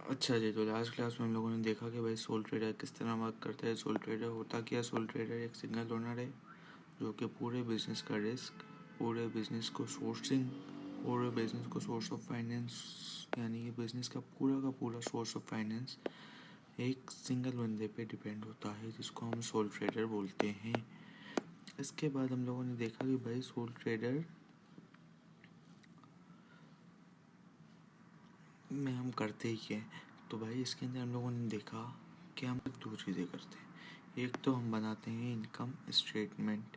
अच्छा जी, तो last class में हम लोगों ने देखा कि भाई सोल ट्रेडर किस तरह वर्क करता है। सोल ट्रेडर होता क्या? सोल ट्रेडर एक सिंगल ओनर है जो कि पूरे बिजनेस का रिस्क, पूरे बिजनेस को सोर्सिंग, पूरे बिजनेस को सोर्स ऑफ फाइनेंस, यानी कि बिजनेस का पूरा सोर्स ऑफ फाइनेंस एक सिंगल बंदे पे डिपेंड होता है, जिसको हम सोल ट्रेडर बोलते हैं। इसके बाद हम लोगों ने देखा कि भाई सोल ट्रेडर में हम करते ही क्या है। तो भाई इसके अंदर हम लोगों ने देखा कि हम दो चीज़ें करते हैं। एक तो हम बनाते हैं इनकम स्टेटमेंट।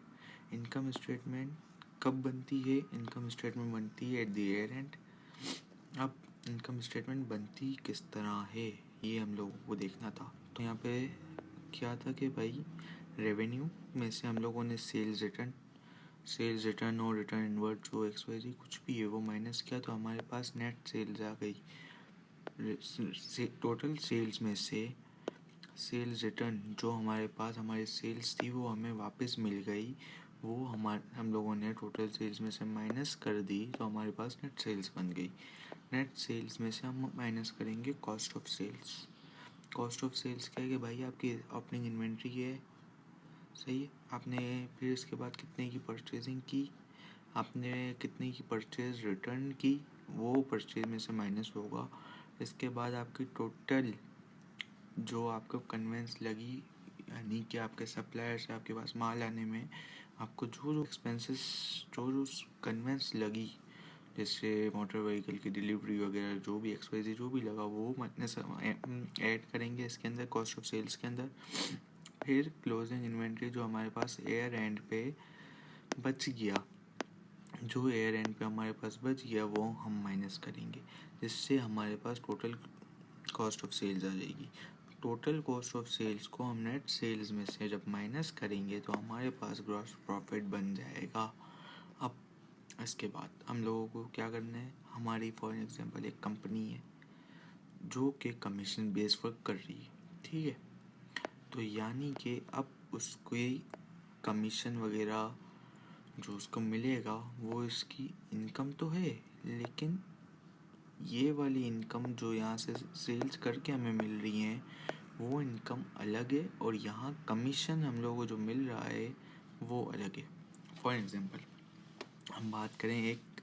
इनकम स्टेटमेंट कब बनती है? इनकम स्टेटमेंट बनती है एट द ईयर एंड। अब इनकम स्टेटमेंट बनती किस तरह है, ये हम लोगों को देखना था। तो यहाँ पे क्या था कि भाई रेवेन्यू में से हम लोगों ने सेल्स रिटर्न और रिटर्न इनवर्ट जो XYZ कुछ भी है वो माइनस किया, तो हमारे पास नेट सेल्स आ गई। टोटल सेल्स में से सेल्स रिटर्न जो हमारे पास हमारी सेल्स थी वो हमें वापस मिल गई, वो हम लोगों ने टोटल सेल्स में से माइनस कर दी, तो हमारे पास नेट सेल्स बन गई। नेट सेल्स में से हम माइनस करेंगे cost of sales. Cost of sales क्या है कि भाई आपकी ओपनिंग इन्वेंट्री है, सही है। आपने फिर इसके बाद कितने की परचेजिंग की, आपने कितने की परचेज रिटर्न की, वो परचेज में से माइनस होगा। इसके बाद आपकी टोटल जो आपको कन्वेंस लगी, यानी कि आपके सप्लायर से आपके पास माल आने में आपको जो एक्सपेंसेस जो कन्वेंस लगी, जैसे मोटर व्हीकल की डिलीवरी वगैरह, जो भी XYZ जो भी लगा वो माइनस ऐड करेंगे इसके अंदर कॉस्ट ऑफ सेल्स के अंदर। फिर क्लोजिंग इन्वेंट्री जो हमारे पास एयर एंड पे बच गया, जो एयर एंड पे हमारे पास बच गया वो हम माइनस करेंगे, जिससे हमारे पास टोटल कॉस्ट ऑफ सेल्स आ जाएगी। टोटल कॉस्ट ऑफ सेल्स को हम नेट सेल्स में से जब माइनस करेंगे तो हमारे पास ग्रॉस प्रॉफिट बन जाएगा। अब इसके बाद हम लोगों को क्या करना है, हमारी फॉर एग्जांपल एक कंपनी है जो कि कमीशन बेस वर्क कर रही है, ठीक है। तो यानी कि अब उसको कमीशन वगैरह जो उसको मिलेगा वो इसकी इनकम तो है, लेकिन ये वाली इनकम जो यहाँ से सेल्स करके हमें मिल रही है वो इनकम अलग है, और यहाँ कमीशन हम लोगों को जो मिल रहा है वो अलग है। फॉर एग्जांपल हम बात करें एक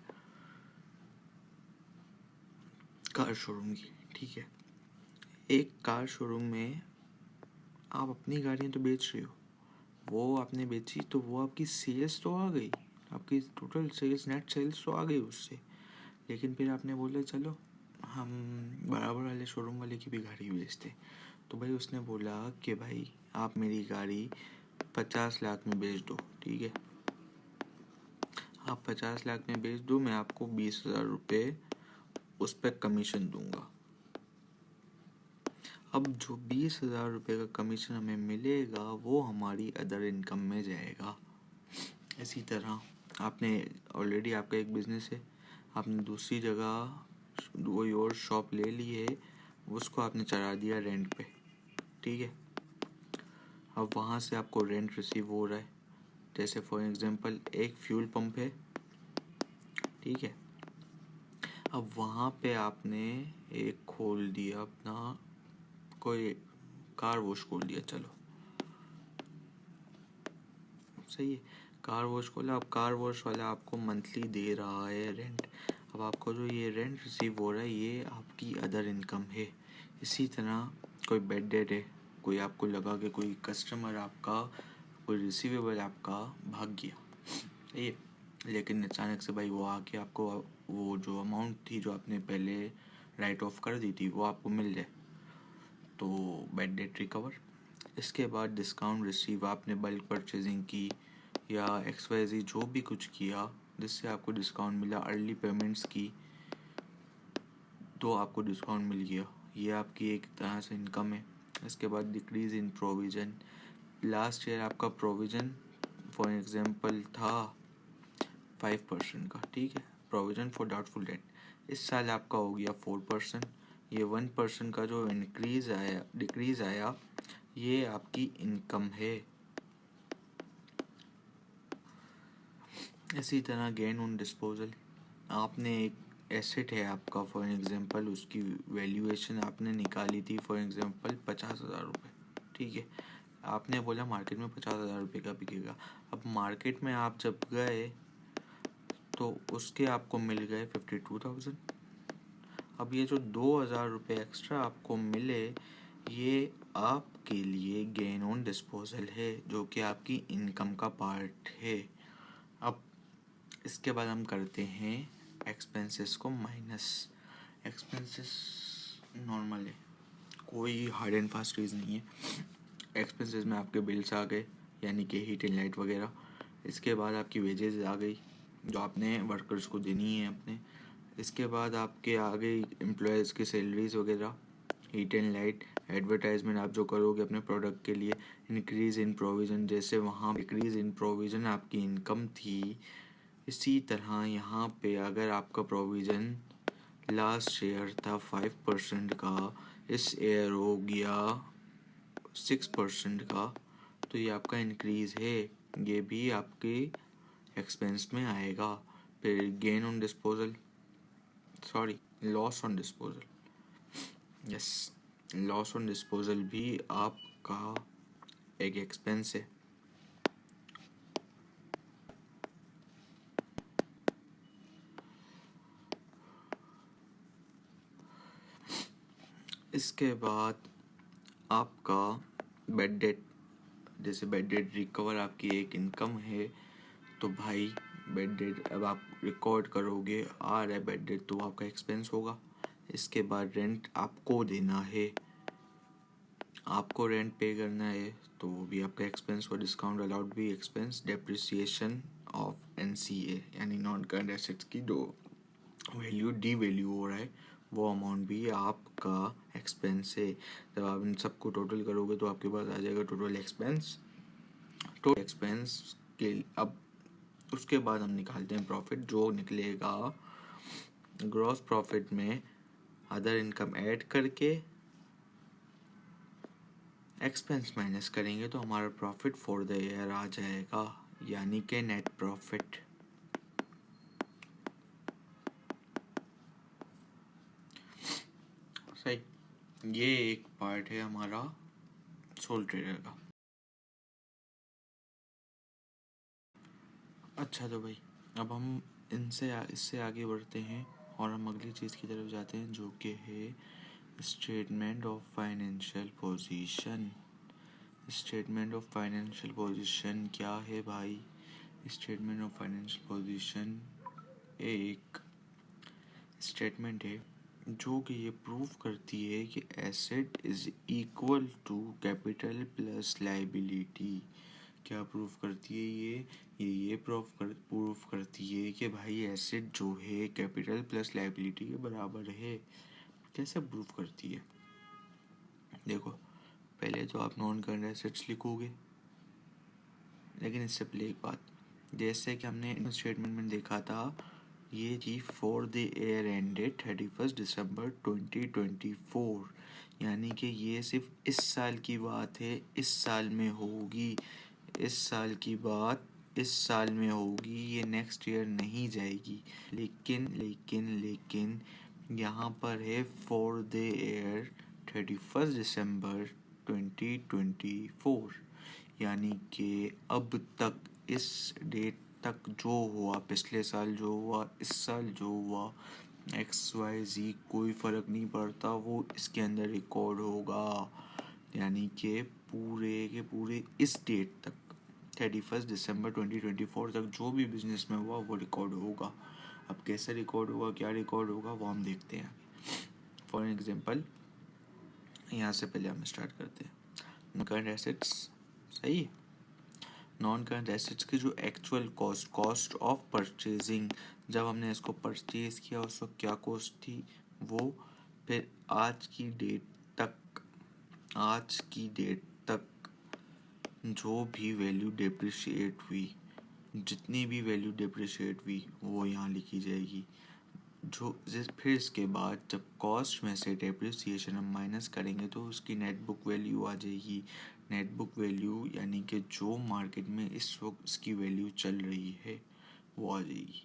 कार शोरूम की, ठीक है। एक कार शोरूम में आप अपनी गाड़ियाँ तो बेच रहे हो, वो आपने बेची तो वो आपकी सेल्स तो आ गई, आपकी टोटल सेल्स नेट सेल्स तो आ गई उससे। लेकिन फिर आपने बोला चलो हम बराबर वाले शोरूम वाले की भी गाड़ी बेचते। तो भाई उसने बोला कि भाई आप मेरी गाड़ी 50 लाख में बेच दो, ठीक है। आप 50 लाख में बेच दो, मैं आपको 20,000 रुपये उस पर कमीशन दूंगा। अब जो 20,000 रुपये का कमीशन हमें मिलेगा वो हमारी अदर इनकम में जाएगा। इसी तरह आपने ऑलरेडी आपका एक बिज़नेस है, आपने दूसरी जगह कोई और शॉप ले ली है, उसको आपने चढ़ा दिया रेंट पे, ठीक है। अब वहाँ से आपको रेंट रिसीव हो रहा है। जैसे फॉर एग्जांपल एक फ्यूल पंप है, ठीक है। अब वहाँ पे आपने एक खोल दिया अपना कोई कार वॉश खोल दिया, चलो सही है। कार वॉश खोला, अब कार वॉश वाला आपको मंथली दे रहा है रेंट। अब आपको जो ये रेंट रिसीव हो रहा है ये आपकी अदर इनकम है। इसी तरह कोई बेड डेट है, कोई आपको लगा कि कोई कस्टमर आपका, कोई रिसीवेबल आपका भाग गया ये, लेकिन अचानक से भाई वो आके आपको वो जो अमाउंट थी जो आपने पहले राइट ऑफ कर दी थी वो आपको मिल जाए, तो बेड डेट रिकवर। इसके बाद डिस्काउंट रिसीव, आपने बल्क परचेजिंग की या XYZ जो भी कुछ किया जिससे आपको डिस्काउंट मिला, अर्ली पेमेंट्स की तो आपको डिस्काउंट मिल गया, ये आपकी एक तरह से इनकम है। इसके बाद डिक्रीज़ इन प्रोविज़न, लास्ट ईयर आपका प्रोविज़न फॉर एग्जांपल था 5% का, ठीक है, प्रोविज़न फॉर डाउटफुल डेट। इस साल आपका हो गया 4%। ये 1% का जो डिक्रीज़ आया ये आपकी इनकम है। इसी तरह गेन ऑन डिस्पोजल, आपने एक एसेट है आपका, फॉर एग्जांपल उसकी वैल्यूएशन आपने निकाली थी फॉर एग्जांपल 50,000 रुपये, ठीक है। आपने बोला मार्केट में 50,000 रुपये का बिकेगा। अब मार्केट में आप जब गए तो उसके आपको मिल गए 52,000। अब ये जो 2,000 रुपये एक्स्ट्रा आपको मिले, ये आपके लिए गेन ऑन डिस्पोजल है, जो कि आपकी इनकम का पार्ट है। अब इसके बाद हम करते हैं एक्सपेंसेस को माइनस। एक्सपेंसेस नॉर्मल है, कोई हार्ड एंड फास्ट चीज़ नहीं है। एक्सपेंसेस में आपके बिल्स आ गए, यानी कि हीट एंड लाइट वगैरह। इसके बाद आपकी वेजेस आ गई जो आपने वर्कर्स को देनी है अपने। इसके बाद आपके आ गई एम्प्लॉयज़ की सैलरीज वगैरह, हीट एंड लाइट। एडवर्टाइजमेंट आप जो करोगे अपने प्रोडक्ट के लिए। इंक्रीज़ इन प्रोविज़न, जैसे वहाँ इंक्रीज़ इन प्रोविज़न आपकी इनकम थी, इसी तरह यहाँ पे अगर आपका प्रोविज़न लास्ट ईयर था 5% का, इस ईयर हो गया 6% का, तो ये आपका इंक्रीज़ है, ये भी आपके एक्सपेंस में आएगा। फिर gain on disposal, sorry loss on disposal, yes, loss on disposal भी आपका एक एक्सपेंस है। इसके बाद आपका बेड डेट, जैसे बेड डेट रिकवर आपकी एक इनकम है, तो भाई बेड डेट अब आप रिकॉर्ड करोगे, आ रहा है बेड डेट, तो आपका एक्सपेंस होगा। इसके बाद रेंट आपको देना है, आपको रेंट पे करना है, तो वो भी आपका एक्सपेंस और डिस्काउंट अलाउड भी एक्सपेंस। डेप्रिसिएशन ऑफ NCA यानी नॉन करंट एसेट्स की जो वैल्यू डी वैल्यू हो रहा है, वो अमाउंट भी आपका एक्सपेंस है। जब आप इन सबको टोटल करोगे तो आपके पास आ जाएगा टोटल एक्सपेंस। टोटल एक्सपेंस के अब उसके बाद हम निकालते हैं प्रॉफिट, जो निकलेगा ग्रॉस प्रॉफिट में अदर इनकम ऐड करके एक्सपेंस माइनस करेंगे तो हमारा प्रॉफिट फॉर द ईयर आ जाएगा, यानी कि नेट प्रॉफिट। सही, ये एक पार्ट है हमारा सोल ट्रेडर का। अच्छा तो भाई अब हम इससे आगे बढ़ते हैं और हम अगली चीज़ की तरफ जाते हैं, जो कि है statement of financial position. Statement of financial position क्या है भाई? स्टेटमेंट ऑफ फाइनेंशियल पोजीशन एक स्टेटमेंट है जो कि ये प्रूव करती है कि asset is equal to capital plus liability. क्या प्रूफ करती है ये प्रूफ करती है कि भाई एसेट जो है कैपिटल प्लस लाइबिलिटी के बराबर है। कैसे प्रूफ करती है? देखो, पहले तो आप नॉन करंट एसेट्स लिखोगे, लेकिन इससे पहले एक बात, जैसे कि हमने स्टेटमेंट में देखा था, ये थी फॉर द ईयर एंडेड 31 दिसंबर 2024, यानी कि ये सिर्फ इस साल की बात है, इस साल में होगी, इस साल की बात इस साल में होगी, ये नेक्स्ट ईयर नहीं जाएगी। लेकिन यहाँ पर है फॉर द ईयर 31 दिसंबर 2024, यानी कि अब तक इस डेट तक जो हुआ, पिछले साल जो हुआ, इस साल जो हुआ, XYZ कोई फ़र्क नहीं पड़ता, वो इसके अंदर रिकॉर्ड होगा। यानी कि पूरे के पूरे इस डेट तक 31 दिसंबर 2024 तक जो भी बिजनेस में हुआ वो रिकॉर्ड होगा। अब कैसे रिकॉर्ड होगा, क्या रिकॉर्ड होगा, वो हम देखते हैं। फॉर एग्जांपल, यहाँ से पहले हम स्टार्ट करते हैं करंट एसेट्स। सही है, नॉन करंट एसेट्स की जो एक्चुअल कॉस्ट ऑफ परचेजिंग, जब हमने इसको परचेज किया उस वक्त क्या कॉस्ट थी वो, फिर आज की डेट तक जो भी वैल्यू डिप्रिशिएट हुई, जितनी भी वैल्यू डिप्रिशिएट हुई वो यहाँ लिखी जाएगी। फिर इसके बाद जब कॉस्ट में से डेप्रिसिएशन हम माइनस करेंगे तो उसकी नेट बुक वैल्यू आ जाएगी। नेट बुक वैल्यू यानी कि जो मार्केट में इस वक्त इसकी वैल्यू चल रही है वो आ जाएगी।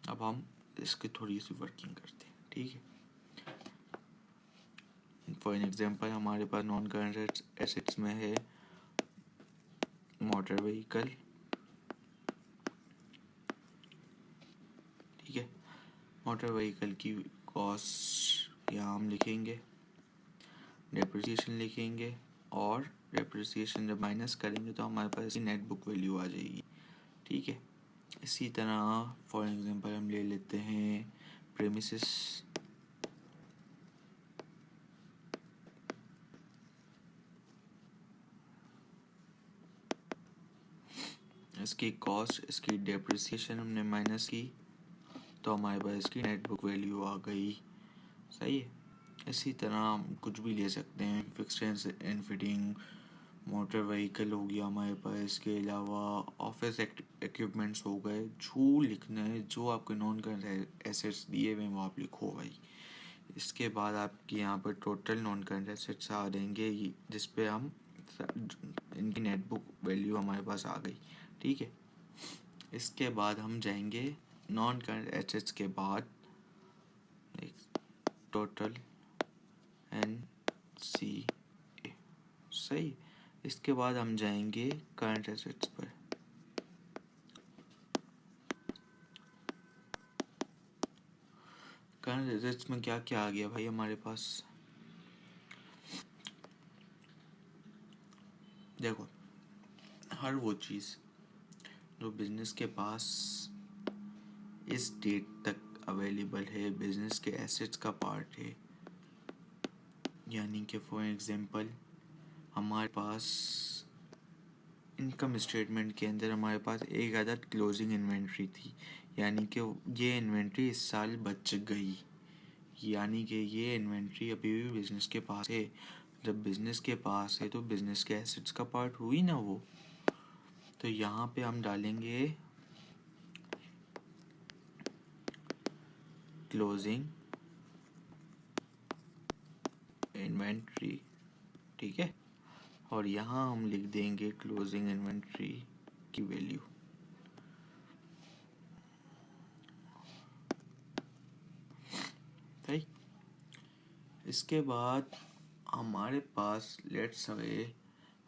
अब हम इसकी थोड़ी सी वर्किंग करते हैं, ठीक है। फॉर एग्जांपल हमारे पास नॉन करंट एसेट्स में है मोटर व्हीकल, ठीक है। मोटर व्हीकल की कॉस्ट यहाँ हम लिखेंगे, डेप्रिसिएशन लिखेंगे, और डेप्रिसिएशन जब माइनस करेंगे तो हमारे पास नेट बुक वैल्यू आ जाएगी, ठीक है। इसी तरह फॉर एग्जांपल हम ले लेते हैं प्रेमिसेस, इसकी कॉस्ट, इसकी डेप्रिसिएशन हमने माइनस की तो हमारे पास इसकी नेट बुक वैल्यू आ गई, सही है। इसी तरह हम कुछ भी ले सकते हैं, fixed and fitting, motor vehicle हो गया हमारे पास, इसके अलावा ऑफिस इक्विपमेंट्स हो गए। जो लिखना है, जो आपके नॉन करंट एसेट्स दिए हुए वो आप लिखो भाई। इसके बाद आपके यहाँ पर टोटल नॉन करंट एसेट्स आ जाएंगे, जिस पे हम इनकी नेट बुक वैल्यू हमारे पास आ गई, ठीक है। इसके बाद हम जाएंगे नॉन करंट एसेट्स के बाद टोटल NCA, सही। इसके बाद हम जाएंगे करंट एसेट्स पर, करंट एसेट्स में क्या क्या आ गया भाई हमारे पास, देखो हर वो चीज़ जो बिजनेस के पास इस डेट तक अवेलेबल है, बिजनेस के एसेट्स का पार्ट है। यानी कि फॉर एग्जांपल हमारे पास इनकम स्टेटमेंट के अंदर हमारे पास एक आदत क्लोजिंग इन्वेंट्री थी, यानी कि ये इन्वेंट्री इस साल बच गई, यानी कि ये इन्वेंट्री अभी भी बिजनेस के पास है। जब बिजनेस के पास है तो बिजनेस के एसेट्स का पार्ट हुई ना वो, तो यहाँ पे हम डालेंगे क्लोजिंग इन्वेंट्री, ठीक है। और यहाँ हम लिख देंगे क्लोजिंग इन्वेंट्री की वैल्यू, सही। इसके बाद हमारे पास लेट्स से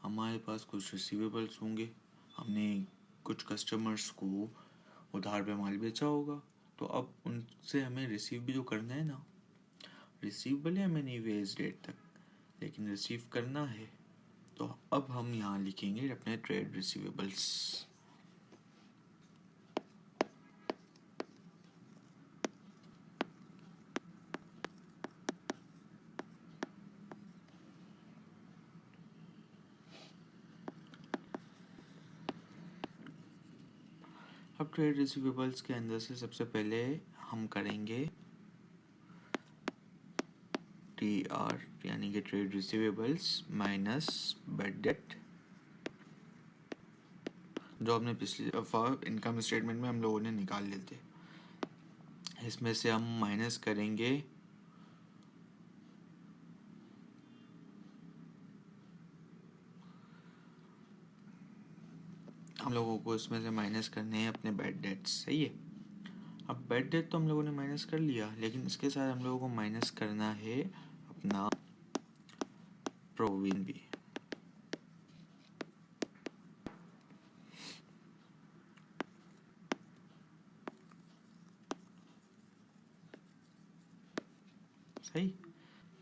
हमारे पास कुछ रिसीवेबल्स होंगे, हमने कुछ कस्टमर्स को उधार पे माल बेचा होगा, तो अब उनसे हमें रिसीव भी तो करना है ना। रिसीवेबल है हमें नहीं हुए इस डेट तक, लेकिन रिसीव करना है, तो अब हम यहाँ लिखेंगे अपने ट्रेड रिसीवेबल्स। अब ट्रेड रिसीवेबल्स के अंदर से सबसे पहले हम करेंगे TR, यानी कि trade receivables minus bad debt, जो हमने पिछली दफा इनकम स्टेटमेंट में हम लोगों ने निकाल लिए थे। इसमें से हम माइनस करेंगे हम लोगों को इसमें से माइनस करने हैं अपने बैड डेट्स, सही है। अब बैड डेट तो हम लोगों ने माइनस कर लिया, लेकिन इसके साथ हम लोगों को माइनस करना है अपना प्रोविजन भी, सही।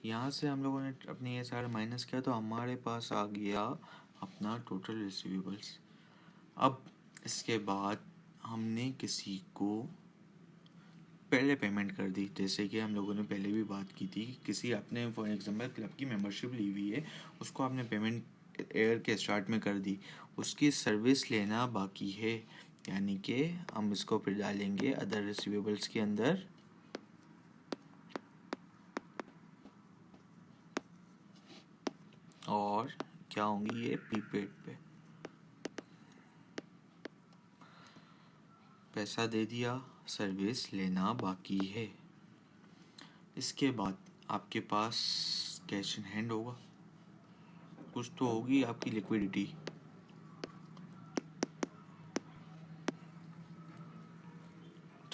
यहाँ से हम लोगों ने अपने ये सारा माइनस किया तो हमारे पास आ गया अपना टोटल रिसीवेबल्स। अब इसके बाद हमने किसी को पहले पेमेंट कर दी, जैसे कि हम लोगों ने पहले भी बात की थी, किसी आपने फॉर एग्जांपल क्लब की मेंबरशिप ली हुई है, उसको आपने पेमेंट ईयर के स्टार्ट में कर दी, उसकी सर्विस लेना बाकी है, यानी कि हम इसको फिर डालेंगे अदर रिसीवेबल्स के अंदर, और क्या होंगी ये प्रीपेड पे पैसा दे दिया, सर्विस लेना बाकी है। इसके बाद आपके पास कैश इन हैंड होगा, कुछ तो होगी आपकी लिक्विडिटी,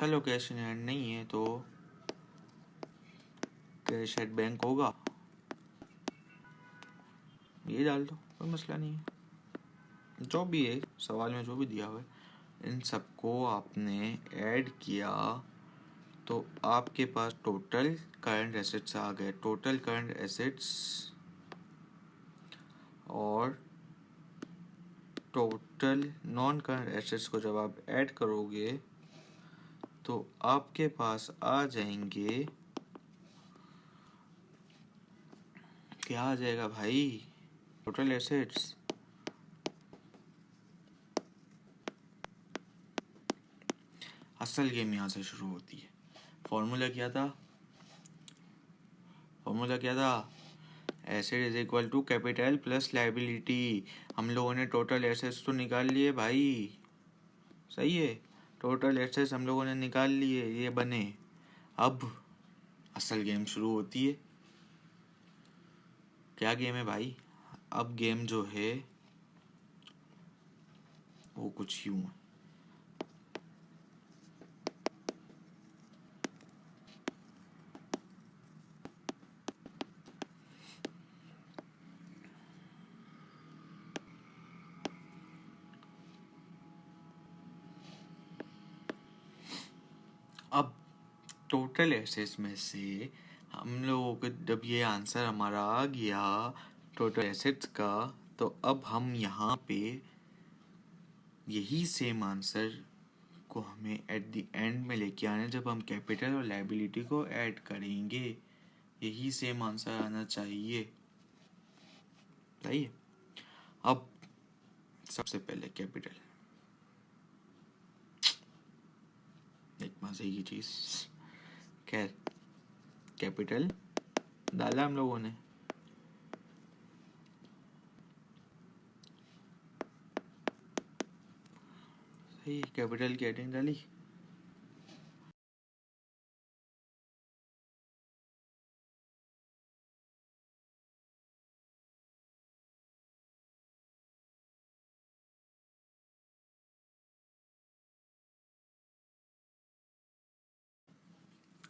चलो कैश इन हैंड नहीं है तो कैश एट बैंक होगा, ये डाल दो, कोई मसला नहीं है। जो भी है सवाल में जो भी दिया हुआ है इन सबको आपने ऐड किया तो आपके पास टोटल करंट एसेट्स आ गए। टोटल करंट एसेट्स और टोटल नॉन करंट एसेट्स को जब आप ऐड करोगे तो आपके पास आ जाएंगे, क्या आ जाएगा भाई, टोटल एसेट्स असल गेम यहाँ से शुरू होती है। फॉर्मूला क्या था, asset is equal to capital plus liability. हम लोगों ने टोटल एसेट्स तो निकाल लिए भाई, सही है, टोटल एसेट्स हम लोगों ने निकाल लिए, ये बने। अब असल गेम शुरू होती है। क्या गेम है भाई, अब गेम जो है वो कुछ यूं है। अब टोटल एसेट्स में से हम लोगों को जब ये आंसर हमारा आ गया टोटल एसेट्स का, तो अब हम यहाँ पे यही सेम आंसर को हमें एट द एंड में लेके आना है जब हम कैपिटल और लायबिलिटी को ऐड करेंगे। यही सेम आंसर आना चाहिए, सही है। अब सबसे पहले कैपिटल, एक मजे की चीज, खैर कैपिटल डाला हम लोगों ने, सही, कैपिटल की हेडिंग डाली।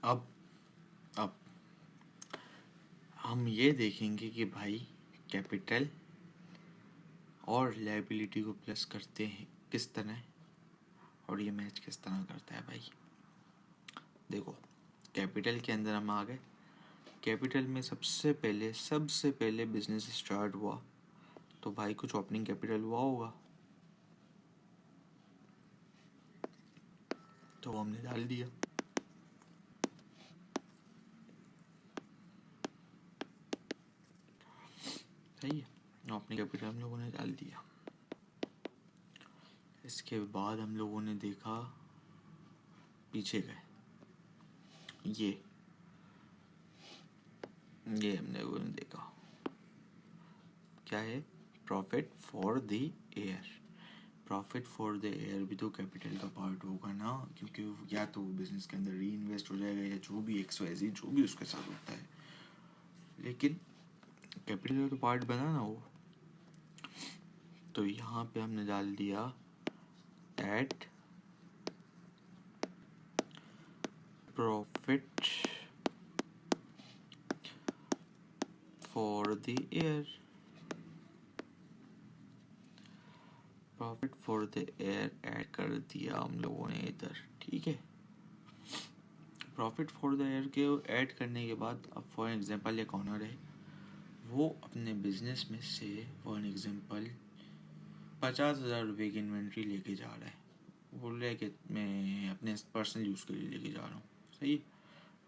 अब हम ये देखेंगे कि भाई कैपिटल और लायबिलिटी को प्लस करते हैं किस तरह, और ये मैच किस तरह करता है भाई। देखो कैपिटल के अंदर हम आ गए। कैपिटल में सबसे पहले बिजनेस स्टार्ट हुआ तो भाई कुछ ओपनिंग कैपिटल हुआ होगा, तो हमने डाल दिया। सही है, ओपनिंग कैपिटल हम लोगों ने डाल दिया। इसके बाद हम लोगों ने देखा, पीछे गए, ये हमने लोगों ने देखा क्या है, profit for the year. Profit for the year भी तो कैपिटल का पार्ट होगा ना, क्योंकि या तो बिजनेस के अंदर री इन्वेस्ट हो जाएगा या जो भी XYZ जो भी उसके साथ होता है, लेकिन कैपिटल का तो पार्ट बना ना वो। तो यहाँ पे हमने डाल दिया at profit for the year, profit for the year add कर दिया हम लोगों ने इधर, ठीक है। प्रॉफिट फॉर द ईयर के ऐड करने के बाद अब फॉर एग्जांपल एक ऑनर है, वो अपने बिजनेस में से फॉर एग्जांपल 50,000 रुपये की इन्वेंट्री लेके जा रहा है, बोल रहा है कि मैं अपने पर्सनल यूज़ के लिए लेके जा रहा हूँ, सही।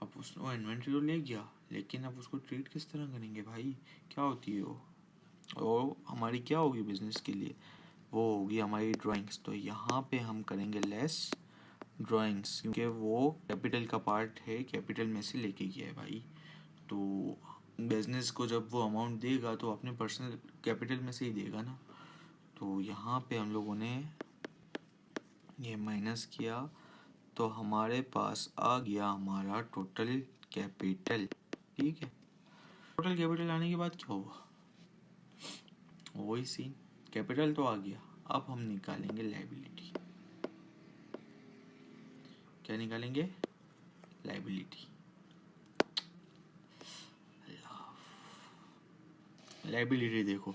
अब उसने वो इन्वेंट्री तो ले गया, लेकिन अब उसको ट्रीट किस तरह करेंगे भाई, क्या होती है वो हमारी क्या होगी बिजनेस के लिए, वो होगी हमारी ड्राइंग्स। तो यहाँ पे हम करेंगे लेस ड्राइंग्स, क्योंकि वो कैपिटल का पार्ट है, कैपिटल में से लेके गया है भाई। तो बिजनेस को जब वो अमाउंट देगा तो अपने पर्सनल कैपिटल में से ही देगा ना। तो यहाँ पे हम लोगों ने ये माइनस किया तो हमारे पास आ गया हमारा टोटल कैपिटल, ठीक है। टोटल कैपिटल आने के बाद क्या हुआ, वही सीन, कैपिटल तो आ गया, अब हम निकालेंगे लायबिलिटी। क्या निकालेंगे? लाइबिलिटी। लाइबिलिटी देखो,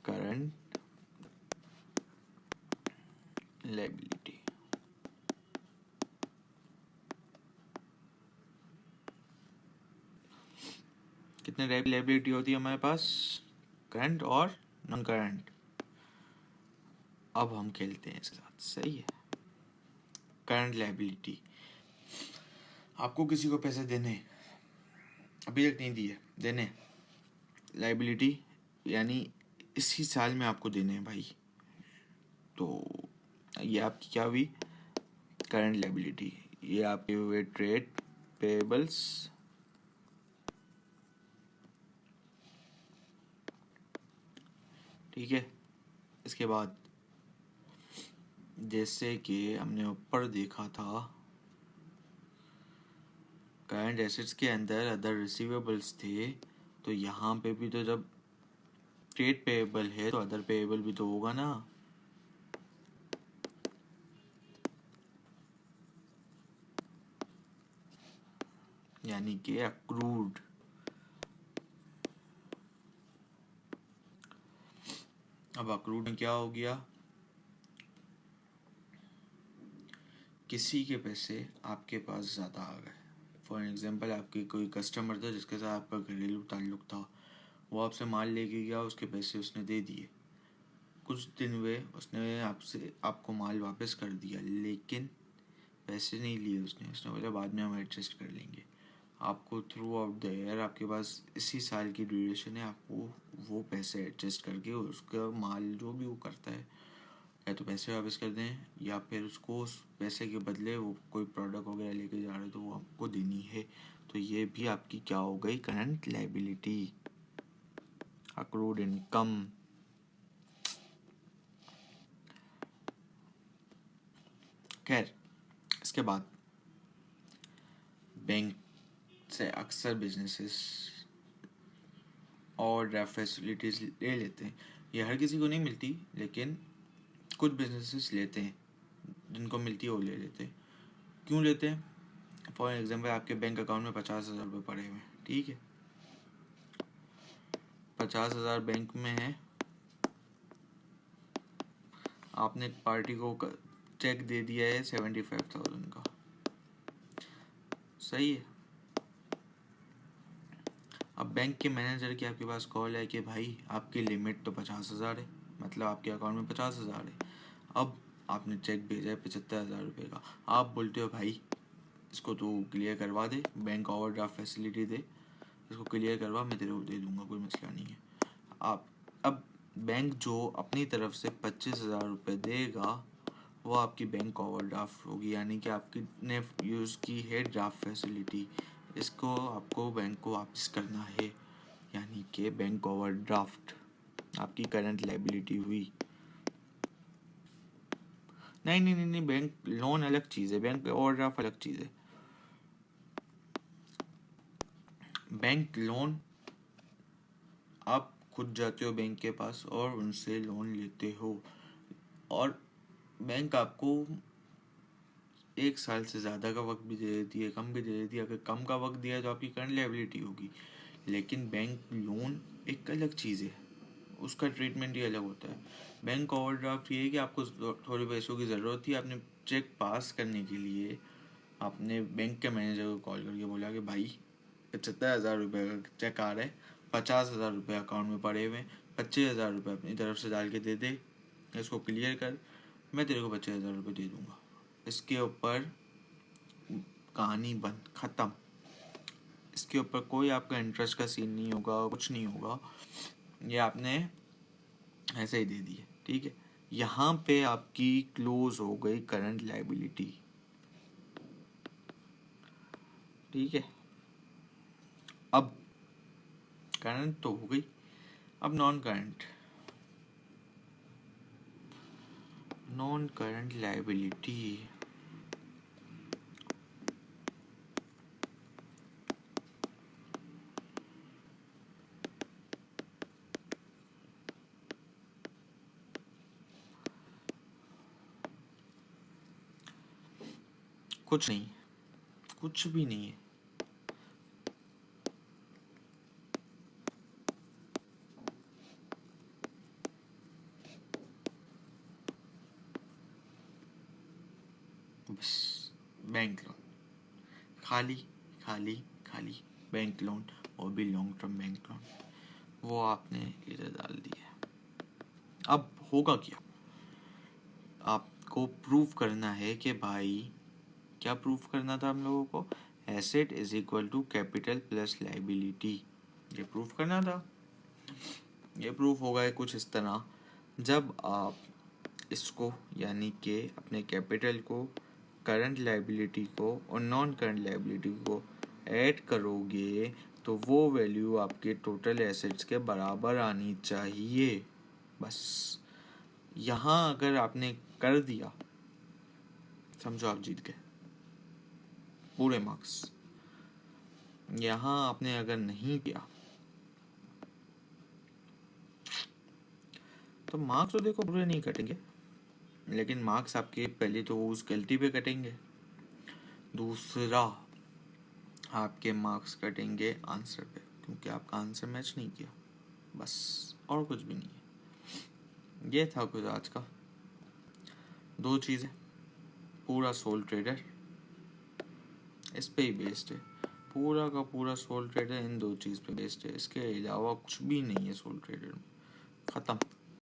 करंट लाइबिलिटी, कितने टाइप लाइबिलिटी होती है हमारे पास? करंट और नॉन करंट। अब हम खेलते हैं इसके साथ, सही है। करंट लाइबिलिटी, आपको किसी को पैसे देने, अभी तक नहीं दिए, देने, लाइबिलिटी यानी इसी साल में आपको देने हैं भाई, तो ये आपकी क्या हुई? Current liability. ये आपके हुए ट्रेड पेबल्स, ठीक है। इसके बाद जैसे कि हमने ऊपर देखा था, करंट एसेट्स के अंदर अदर रिसीवेबल्स थे, तो यहाँ पे भी तो जब ट्रेड पेएबल है तो अदर पेएबल भी तो होगा ना। यानी कि अक्रूड। अब अक्रूड में क्या हो गया? किसी के पैसे आपके पास ज़्यादा आ गए। फॉर एग्जांपल, आपके कोई कस्टमर था जिसके साथ आपका घरेलू ताल्लुक था, वो आपसे माल लेके गया, उसके पैसे उसने दे दिए, कुछ दिन हुए, उसने आपको माल वापस कर दिया, लेकिन पैसे नहीं लिए उसने बोला बाद में हम एडजस्ट कर लेंगे। आपको थ्रू आउट द ईयर आपके पास इसी साल की ड्यूरेशन है, आपको वो पैसे एडजस्ट करके उसका माल जो भी वो करता है, या तो पैसे वापस कर दें या फिर उसको उस पैसे के बदले वो कोई प्रोडक्ट वगैरह लेके जा रहे हो तो वो आपको देनी है। तो ये भी आपकी क्या हो गई? Current liability, accrued income. खैर, इसके बाद बैंक से अक्सर बिजनेसेस और ड्राफ्ट फैसिलिटीज़ ले लेते हैं। ये हर किसी को नहीं मिलती, लेकिन कुछ बिजनेसेस लेते हैं, जिनको मिलती है वो ले लेते हैं। क्यों लेते हैं? फॉर एग्जांपल, आपके बैंक अकाउंट में 50,000 रुपये पड़े हुए हैं, ठीक है, 50,000 बैंक में है, आपने पार्टी को चेक दे दिया है 75,000 का, सही है। अब बैंक के मैनेजर की आपके पास कॉल है कि भाई आपकी लिमिट तो 50,000 है, मतलब आपके अकाउंट में 50,000 है। अब आपने चेक भेजा है 75,000 रुपये का, आप बोलते हो भाई इसको तो क्लियर करवा दे, बैंक ओवरड्राफ्ट फैसिलिटी दे, इसको क्लियर करवा, मैं तेरे को दे दूंगा, कोई मसला नहीं है। आप अब बैंक जो अपनी तरफ से 25,000 रुपये देगा वो आपकी बैंक ओवरड्राफ्ट होगी, यानी कि आपकी ने यूज़ की है ड्राफ्ट फैसिलिटी, इसको आपको बैंक को वापस करना है, यानी कि बैंक ओवरड्राफ्ट आपकी करंट लाइबिलिटी हुई। नहीं नहीं नहीं नहीं, बैंक लोन अलग चीज़ है, बैंक ओवरड्राफ्ट अलग चीज़ है। बैंक लोन, आप खुद जाते हो बैंक के पास और उनसे लोन लेते हो, और बैंक आपको 1 साल से ज़्यादा का वक्त भी दे देती है, कम भी दे देती है। अगर कम का वक्त दिया है तो आपकी करंट लायबिलिटी होगी, लेकिन बैंक लोन एक अलग चीज़ है, उसका ट्रीटमेंट ही अलग होता है। बैंक ओवरड्राफ्ट ये है कि आपको थोड़े पैसों की ज़रूरत थी, आपने चेक पास करने के लिए आपने बैंक के मैनेजर को कॉल करके बोला कि भाई 75,000 रुपये का चेक आ रहा है, 50,000 रुपये अकाउंट में पड़े हुए, 25,000 रुपये अपनी तरफ से डाल के दे दे, इसको क्लियर कर, मैं तेरे को 25,000 रुपये दे दूँगा। इसके ऊपर कहानी बंद, ख़त्म। इसके ऊपर कोई आपका इंटरेस्ट का सीन नहीं होगा, कुछ नहीं होगा, ये आपने ऐसे ही दे दिए, ठीक है। यहाँ पे आपकी क्लोज हो गई करंट लायबिलिटी, ठीक है। अब करंट तो हो गई, अब non current, non current liability. कुछ नहीं, कुछ भी नहीं है। बस बैंक लोन, खाली खाली खाली बैंक लोन, और भी लॉन्ग टर्म बैंक लोन, वो आपने इधर डाल दिया। अब होगा क्या, आपको प्रूव करना है कि भाई, क्या प्रूव करना था हम लोगों को, asset is equal to capital plus liability, ये प्रूव करना था। ये प्रूफ होगा है कुछ इस तरह, जब आप इसको यानी कि अपने कैपिटल को, करंट लाइबिलिटी को और नॉन करंट लाइबिलिटी को ऐड करोगे तो वो वैल्यू आपके टोटल एसेट्स के बराबर आनी चाहिए। बस यहाँ अगर आपने कर दिया, समझो आप जीत गए पूरे मार्क्स। यहाँ आपने अगर नहीं किया तो मार्क्स तो देखो पूरे नहीं कटेंगे, लेकिन मार्क्स आपके पहले तो उस गलती पे कटेंगे, दूसरा आपके मार्क्स कटेंगे आंसर पे, क्योंकि आपका आंसर मैच नहीं किया, बस और कुछ भी नहीं है। ये था कुछ आज का। 2 चीज़ें, पूरा सोल ट्रेडर इस पे ही बेस्ड है, पूरा का पूरा सोल ट्रेडर इन 2 चीज़ पे बेस्ड है, इसके अलावा कुछ भी नहीं है सोल ट्रेडर में, ख़त्म।